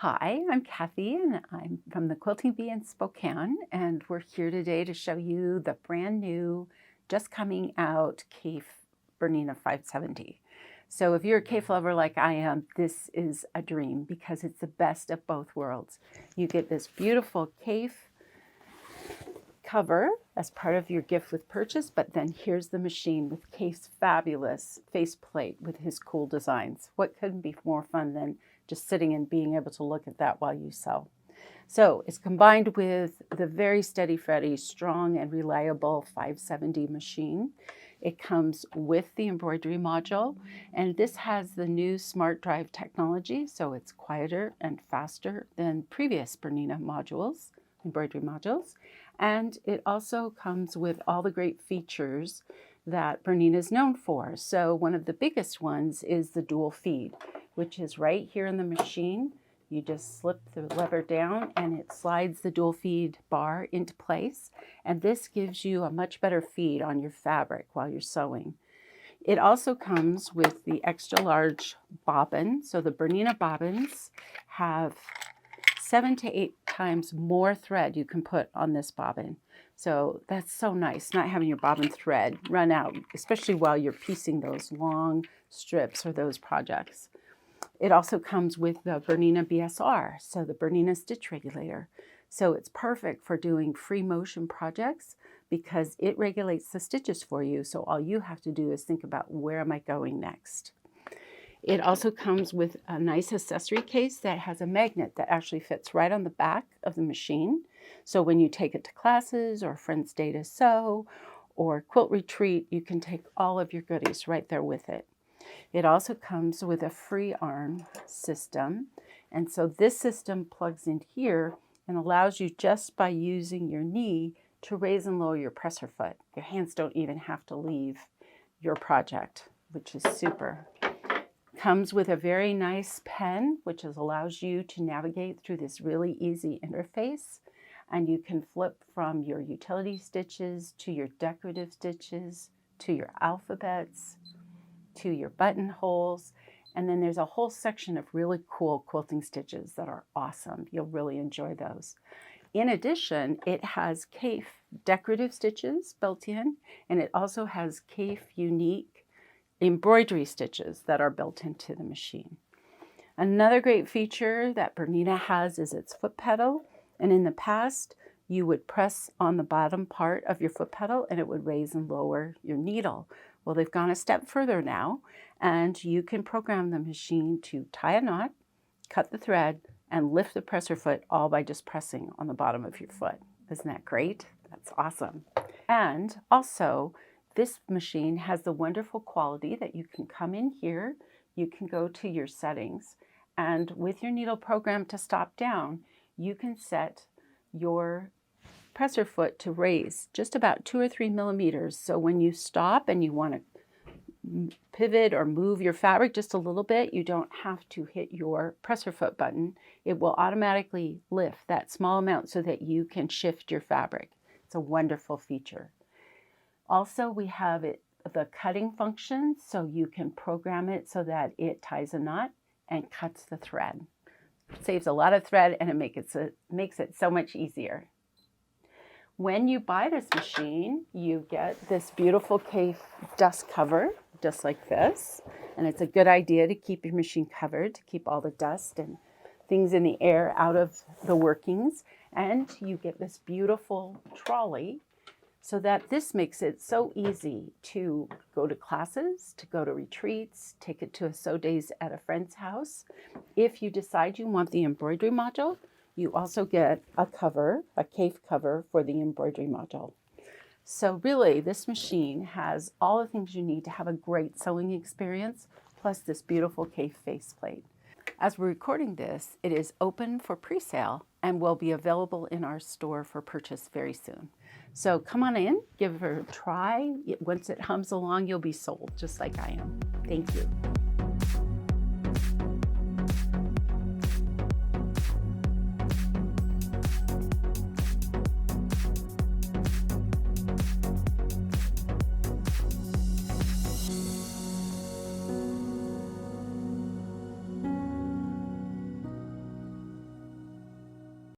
Hi, I'm Kaffe and I'm from the Quilting Bee in Spokane, and we're here today to show you the brand new, just coming out Kaffe Bernina 570. So if you're a Kaffe lover like I am, this is a dream because it's the best of both worlds. You get this beautiful Kaffe cover as part of your gift with purchase, but then here's the machine with Kaffe's fabulous faceplate with his cool designs. What could be more fun than just sitting and being able to look at that while you sew? So it's combined with the very steady Freddy, strong and reliable 570 machine. It comes with the embroidery module, and this has the new smart drive technology, so it's quieter and faster than previous Bernina modules, embroidery modules. And it also comes with all the great features that Bernina is known for. So one of the biggest ones is the dual feed, which is right here in the machine. You just slip the lever down and it slides the dual feed bar into place. And this gives you a much better feed on your fabric while you're sewing. It also comes with the extra large bobbin. So the Bernina bobbins have 7 to 8 times more thread you can put on this bobbin. So that's so nice, not having your bobbin thread run out, especially while you're piecing those long strips or those projects. It also comes with the Bernina BSR, so the Bernina stitch regulator. So it's perfect for doing free motion projects because it regulates the stitches for you. So all you have to do is think about, where am I going next? It also comes with a nice accessory case that has a magnet that actually fits right on the back of the machine. So when you take it to classes or friend's day to sew or quilt retreat, you can take all of your goodies right there with it. It also comes with a free arm system. And so this system plugs in here and allows you, just by using your knee, to raise and lower your presser foot. Your hands don't even have to leave your project, which is super. Comes with a very nice pen, which allows you to navigate through this really easy interface. And you can flip from your utility stitches to your decorative stitches, to your alphabets, to your buttonholes. And then there's a whole section of really cool quilting stitches that are awesome. You'll really enjoy those. In addition, it has Kaffe decorative stitches built in, and it also has Kaffe unique embroidery stitches that are built into the machine. Another great feature that Bernina has is its foot pedal. And in the past, you would press on the bottom part of your foot pedal and it would raise and lower your needle. Well, they've gone a step further now, and you can program the machine to tie a knot, cut the thread, and lift the presser foot, all by just pressing on the bottom of your foot. Isn't that great? That's awesome. And also, this machine has the wonderful quality that you can come in here, you can go to your settings, and with your needle program to stop down, you can set your presser foot to raise just about 2 or 3 millimeters. So when you stop and you want to pivot or move your fabric just a little bit, you don't have to hit your presser foot button. It will automatically lift that small amount so that you can shift your fabric. It's a wonderful feature. Also, we have the cutting function, so you can program it so that it ties a knot and cuts the thread. It saves a lot of thread, and it makes it so much easier. When you buy this machine, you get this beautiful Kaffe dust cover, just like this. And it's a good idea to keep your machine covered, to keep all the dust and things in the air out of the workings. And you get this beautiful trolley, so that this makes it so easy to go to classes, to go to retreats, take it to a sew days at a friend's house. If you decide you want the embroidery module, you also get a cover, a Kaffe cover for the embroidery module. So really, this machine has all the things you need to have a great sewing experience, plus this beautiful Kaffe faceplate. As we're recording this, it is open for pre-sale and will be available in our store for purchase very soon. So come on in, give it a try. Once it hums along, you'll be sold, just like I am. Thank you.